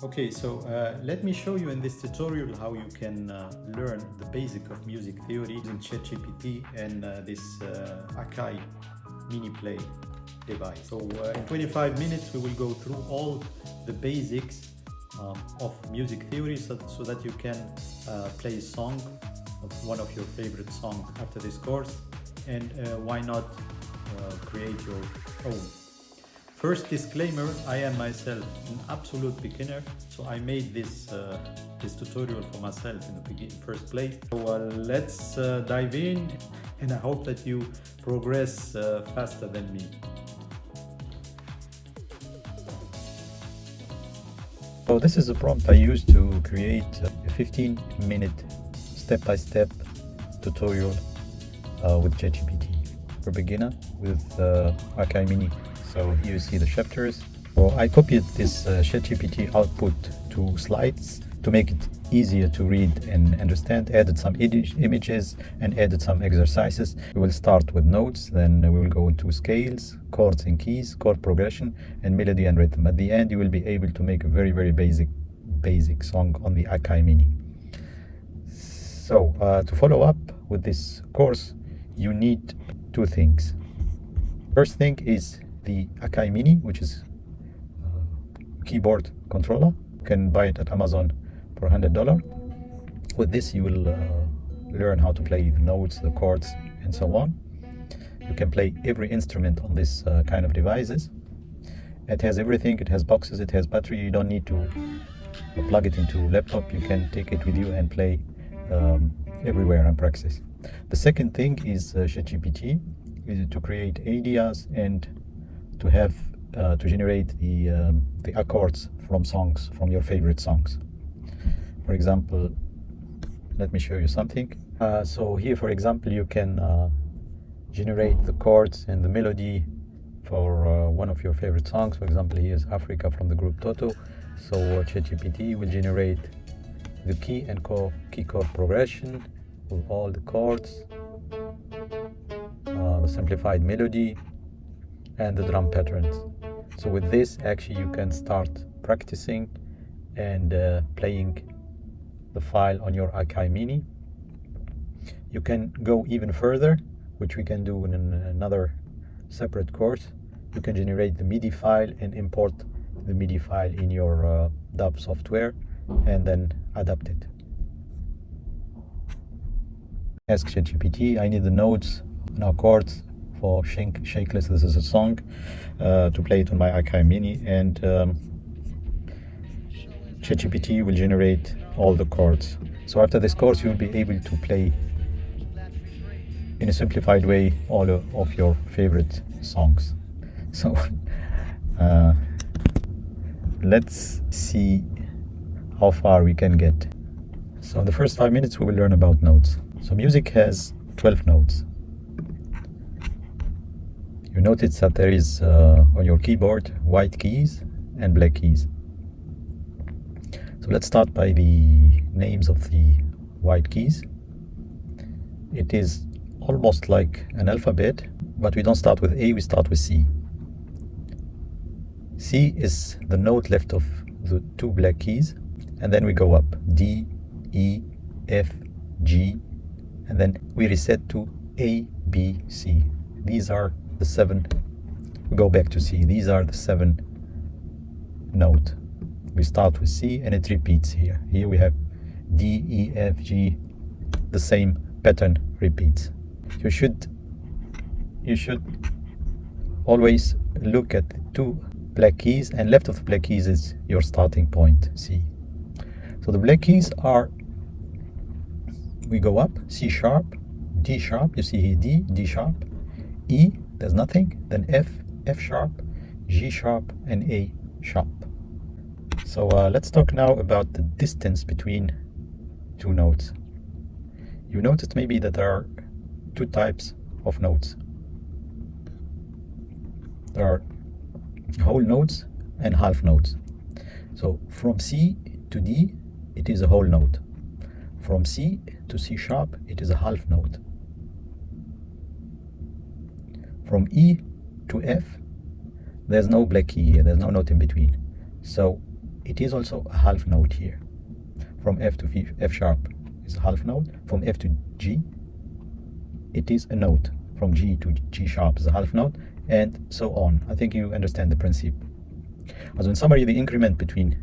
Okay, so let me show you in this tutorial how you can learn the basic of music theory using ChatGPT and this AKAI mini play device. So in 25 minutes we will go through all the basics of music theory so that you can play a song of one of your favorite songs after this course, and why not create your own. First disclaimer, I am myself an absolute beginner, so I made this tutorial for myself in the first place. So let's dive in, and I hope that you progress faster than me. So this is a prompt I used to create a 15-minute step-by-step tutorial with ChatGPT for beginner with AKAI Mini. So here you see the chapters. So I copied this ChatGPT output to slides to make it easier to read and understand, added some images and added some exercises. We will start with notes, then we will go into scales, chords and keys, chord progression, and melody and rhythm. At the end, you will be able to make a very, very basic song on the AKAI Mini. So to follow up with this course, you need two things. First thing is the AKAI Mini, which is a keyboard controller. You can buy it at Amazon for $100. With this you will learn how to play the notes, the chords, and so on. You can play every instrument on this kind of devices. It has everything. It has boxes, it has battery. You don't need to plug it into a laptop. You can take it with you and play everywhere and practice. The second thing is ChatGPT, is to create ideas and to have to generate the accords from songs, from your favorite songs. For example, let me show you something. So here, for example, you can generate the chords and the melody for one of your favorite songs. For example, here's Africa from the group Toto. So ChatGPT will generate the key and key chord progression with all the chords, the simplified melody, and the drum patterns. So with this, actually, you can start practicing and playing the file on your AKAI Mini. You can go even further, which we can do in another separate course. You can generate the MIDI file and import the MIDI file in your DAW software and then adapt it. Ask ChatGPT, I need the notes and chords for Shakeless. This is a song to play it on my AKAI Mini, and ChatGPT will generate all the chords. So after this course, you will be able to play in a simplified way all of your favorite songs. So let's see how far we can get. So in the first 5 minutes, we will learn about notes. So music has 12 notes. You notice that there is on your keyboard white keys and black keys. So let's start by the names of the white keys. It is almost like an alphabet, but we don't start with A, we start with C. C is the note left of the two black keys, and then we go up D, E, F, G, and then we reset to A, B, C. These are the 7. We go back to C. These are the 7 notes. We start with C and it repeats here. Here we have D, E, F, G. The same pattern repeats. You should always look at the two black keys, and left of the black keys is your starting point, C. So the black keys are, we go up, C sharp, D sharp, you see here D, D sharp, E, there's nothing, then F, F sharp, G sharp, and A sharp. So let's talk now about the distance between two notes. You noticed maybe that there are two types of notes. There are whole notes and half notes. So from C to D, it is a whole note. From C to C sharp, it is a half note. From E to F, there's no black key here, there's no note in between. So it is also a half note here. From F to F sharp is a half note. From F to G, it is a note. From G to G sharp is a half note, and so on. I think you understand the principle. Also in summary, the increment between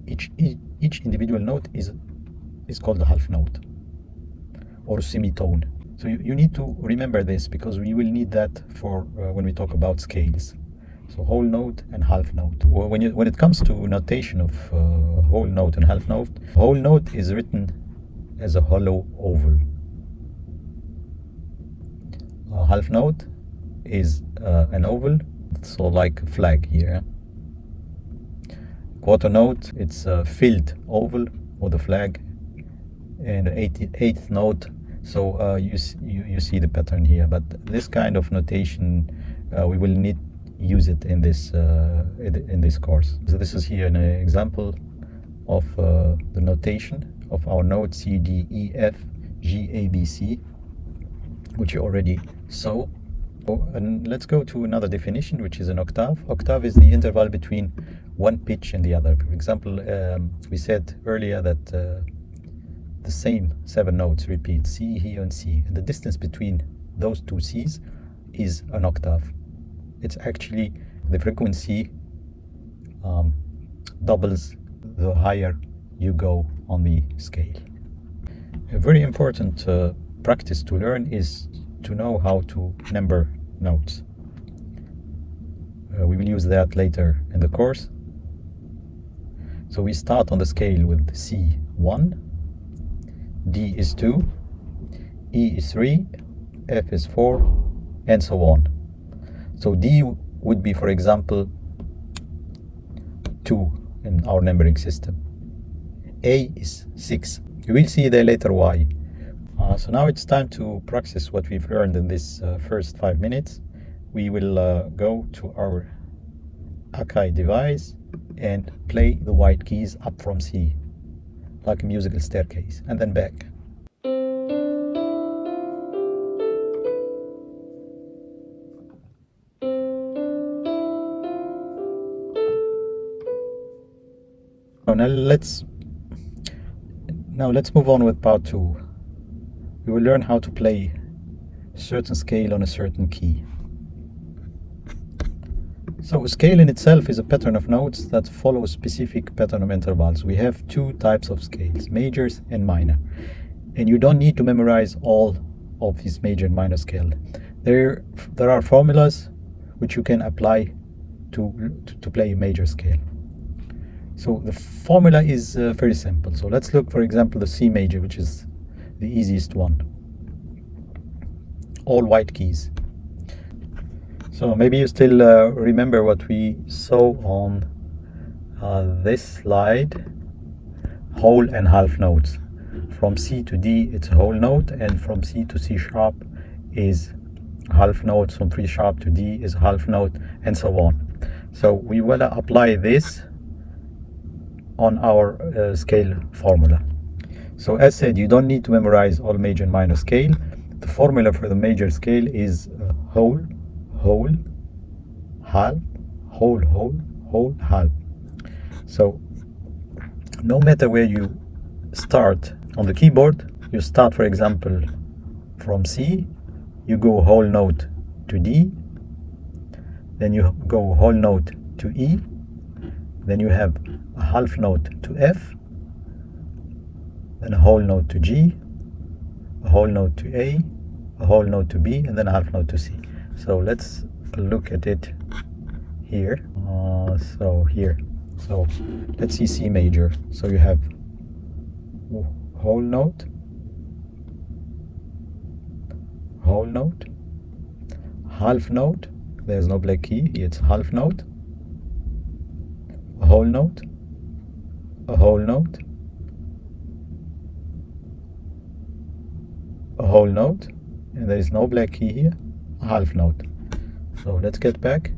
each individual note is called a half note or semitone. So you need to remember this, because we will need that for when we talk about scales. So whole note and half note. When it comes to notation of whole note and half note, whole note is written as a hollow oval. Half note is an oval, so like a flag here. Quarter note, it's a filled oval or the flag, and eighth note. So you see the pattern here. But this kind of notation we will need use it in this course. So this is here an example of the notation of our note C, D, E, F, G, A, B, C, which you already saw. And let's go to another definition, which is an octave. Octave is the interval between one pitch and the other. For example, we said earlier that the same 7 notes repeat, C, here, and C, and the distance between those two Cs is an octave. It's actually the frequency doubles the higher you go on the scale. A very important practice to learn is to know how to number notes. We will use that later in the course. So we start on the scale with C 1, D is 2, E is 3, F is 4, and so on. So D would be, for example, 2 in our numbering system. A is 6. You will see there later why. So now it's time to practice what we've learned in this first 5 minutes. We will go to our AKAI device and play the white keys up from C, like a musical staircase, and then back. Now let's move on with part 2. We will learn how to play a certain scale on a certain key. So a scale in itself is a pattern of notes that follow a specific pattern of intervals. We have 2 types of scales, majors and minor. And you don't need to memorize all of these major and minor scales. There are formulas which you can apply to play a major scale. So the formula is very simple. So let's look, for example, the C major, which is the easiest one. All white keys. So maybe you still remember what we saw on this slide, whole and half notes. From C to D it's a whole note, and from C to C sharp is half note, from 3 sharp to D is a half note, and so on. So we will apply this on our scale formula. So as said, you don't need to memorize all major and minor scale. The formula for the major scale is whole, whole, half, whole, whole, whole, half. So no matter where you start on the keyboard, you start, for example, from C, you go whole note to D, then you go whole note to E, then you have a half note to F, then a whole note to G, a whole note to A, a whole note to B, and then a half note to C. So let's look at it here. So let's see C major. So you have whole note, half note, there's no black key, it's half note, a whole note, a whole note, a whole note, and there is no black key here, a half note. So let's get back.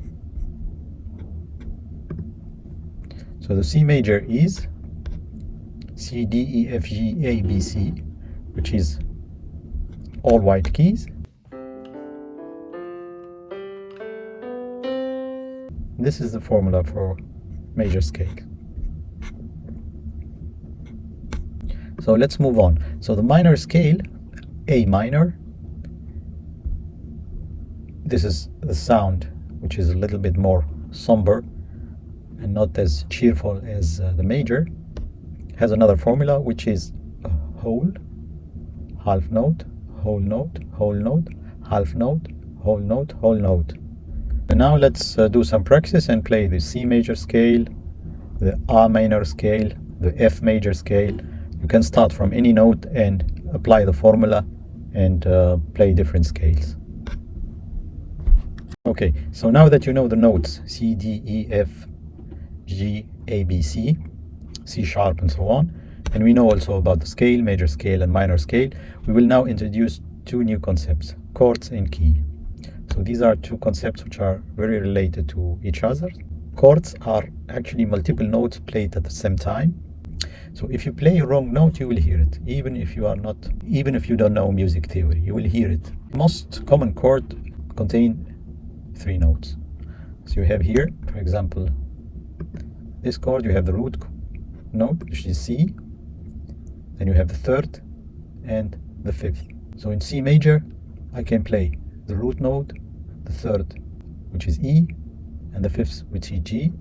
So the C major is C, D, E, F, G, A, B, C, which is all white keys. This is the formula for major scale. So let's move on. So the minor scale, A minor, this is the sound, which is a little bit more somber and not as cheerful as the major, has another formula, which is a whole, half note, whole note, whole note, half note, whole note, whole note. And now let's do some practice and play the C major scale, the A minor scale, the F major scale. You can start from any note and apply the formula and play different scales. Okay, so now that you know the notes C, D, E, F, G, A, B, C, C sharp and so on, and we know also about the scale, major scale and minor scale, we will now introduce two new concepts, chords and key. So these are two concepts which are very related to each other. Chords are actually multiple notes played at the same time. So if you play a wrong note, you will hear it, even if you don't know music theory, you will hear it. Most common chord contain 3 notes. So you have here, for example, this chord, you have the root note, which is C, then you have the 3rd and the 5th. So in C major, I can play the root note, the 3rd, which is E, and the 5th, which is G,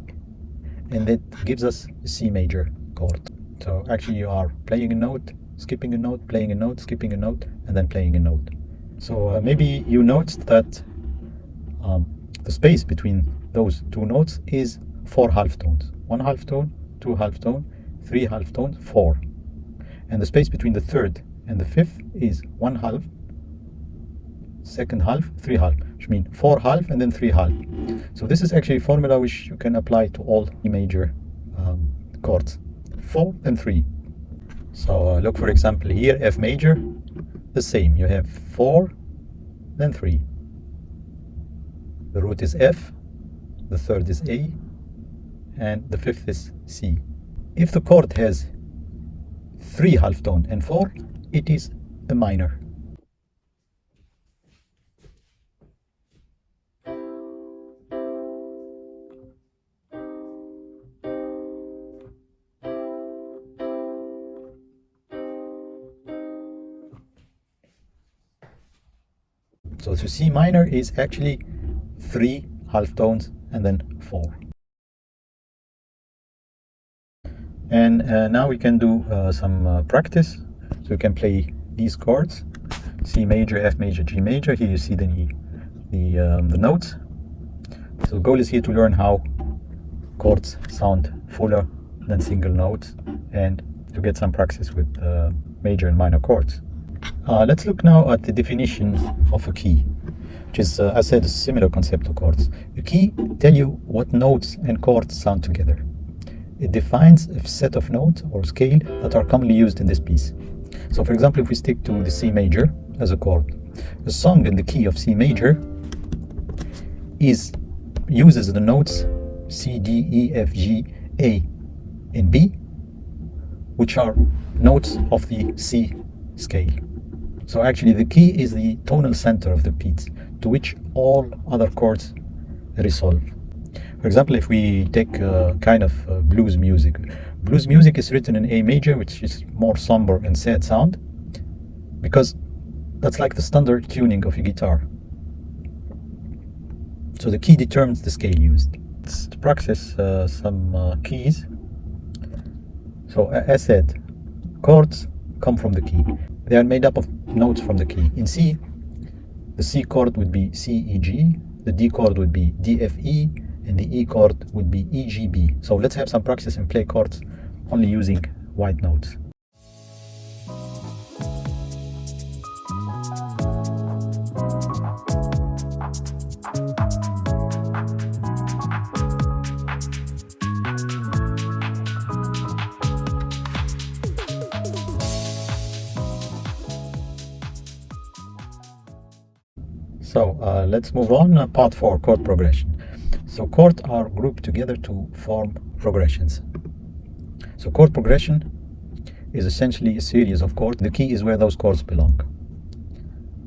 and that gives us the C major chord. So actually you are playing a note, skipping a note, playing a note, skipping a note, and then playing a note. So maybe you noticed that the space between those 2 notes is 4 half tones. 1 half tone, 2 half tone, 3 half tones, 4. And the space between the 3rd and the 5th is 1 half, 2nd half, 3 half, which means 4 half and then 3 half. So this is actually a formula which you can apply to all E major chords, 4 and 3. So look, for example, here, F major, the same. You have 4, then 3. The root is F, the 3rd is A, and the 5th is C. If the chord has 3 half tone and 4, it is a minor. So C minor is actually 3 half tones and then 4. And now we can do some practice. So you can play these chords, C major, F major, G major. Here you see the notes. So the goal is here to learn how chords sound fuller than single notes and to get some practice with major and minor chords. Let's look now at the definition of a key, which is, as I said, a similar concept to chords. A key tells you what notes and chords sound together. It defines a set of notes or scale that are commonly used in this piece. So for example, if we stick to the C major as a chord, a song in the key of C major uses the notes C, D, E, F, G, A, and B, which are notes of the C scale. So actually the key is the tonal center of the piece to which all other chords resolve. For example, if we take kind of blues music. Blues music is written in A major, which is more somber and sad sound, because that's like the standard tuning of a guitar. So the key determines the scale used. Let's practice some keys. So as said, chords come from the key. They are made up of notes from the key. In C, the C chord would be C, E, G, the D chord would be D, F, E, and the E chord would be E, G, B. So let's have some practice and play chords only using white notes. So let's move on, part 4, chord progression. So chords are grouped together to form progressions. So chord progression is essentially a series of chords. The key is where those chords belong.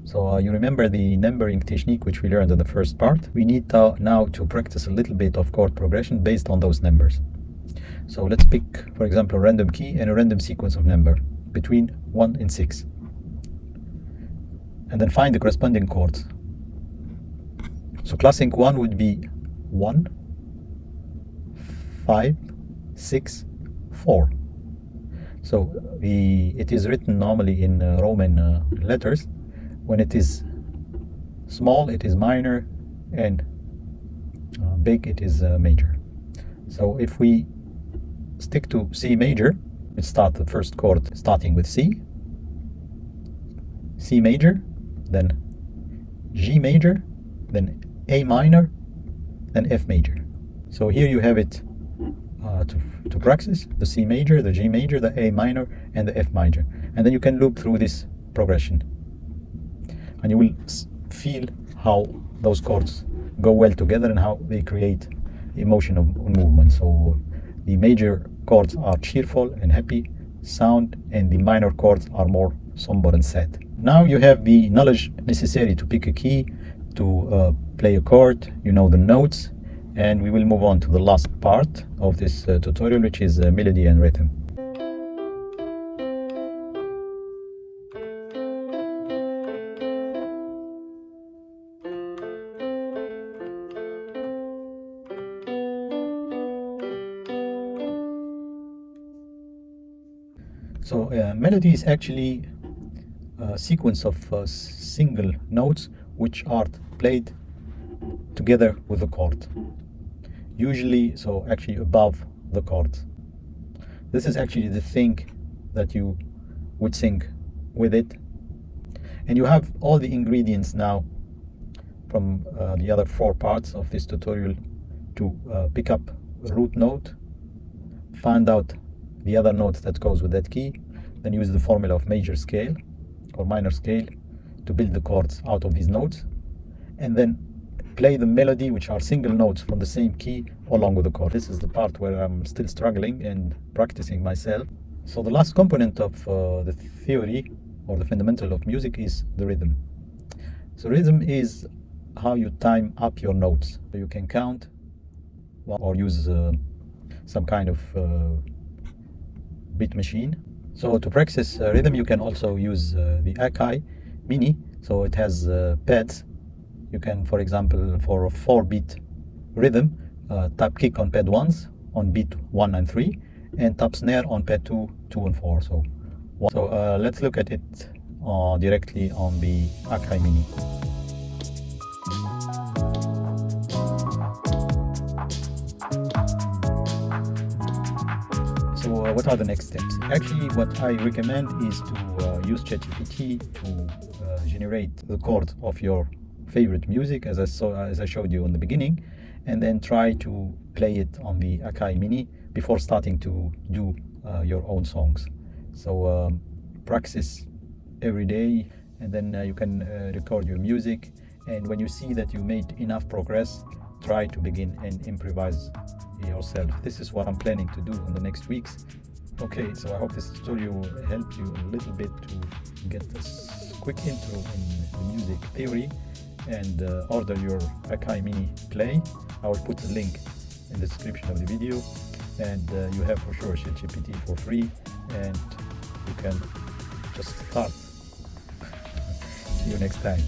So you remember the numbering technique which we learned in the first part. We need now to practice a little bit of chord progression based on those numbers. So let's pick, for example, a random key and a random sequence of number. between 1 and 6. And then find the corresponding chords. So class sync 1 would be 1, 5, 6, 4. So it is written normally in Roman letters. When it is small, it is minor, and big, it is major. So if we stick to C major, let's start the first chord starting with C, C major, then G major, then A minor, then F major. So here you have it to practice: the C major, the G major, the A minor, and the F major. And then you can loop through this progression, and you will feel how those chords go well together and how they create emotion of movement. So the major chords are cheerful and happy sound, and the minor chords are more somber and sad. Now you have the knowledge necessary to pick a key, to play a chord. You know the notes, and we will move on to the last part of this tutorial, which is melody and rhythm. So melody is actually a sequence of single notes which are played together with the chord, usually actually above the chord. This is actually the thing that you would sing with it, and you have all the ingredients now from the other 4 parts of this tutorial to pick up a root note, find out the other notes that goes with that key, then use the formula of major scale or minor scale to build the chords out of these notes, and then play the melody, which are single notes from the same key, along with the chord. This is the part where I'm still struggling and practicing myself. So the last component of the theory or the fundamental of music is the rhythm. So rhythm is how you time up your notes. So you can count or use some kind of beat machine. So to practice rhythm, you can also use the AKAI Mini. So it has pads. You can, for example, for a 4-beat rhythm, tap kick on pad 1s on beat 1 and 3, and tap snare on pad 2, 2 and 4. So let's look at it directly on the AKAI Mini. So what are the next steps? Actually, what I recommend is to use ChatGPT to generate the chord of your favorite music, as I showed you in the beginning, and then try to play it on the AKAI Mini before starting to do your own songs. So practice every day, and then you can record your music, and when you see that you made enough progress, try to begin and improvise yourself. This is what I'm planning to do in the next weeks. Okay, so I hope this tutorial helped you a little bit to get this quick intro in the music theory and order your AKAI Mini Play. I will put a link in the description of the video, and you have for sure ChatGPT for free, and you can just start. See you next time.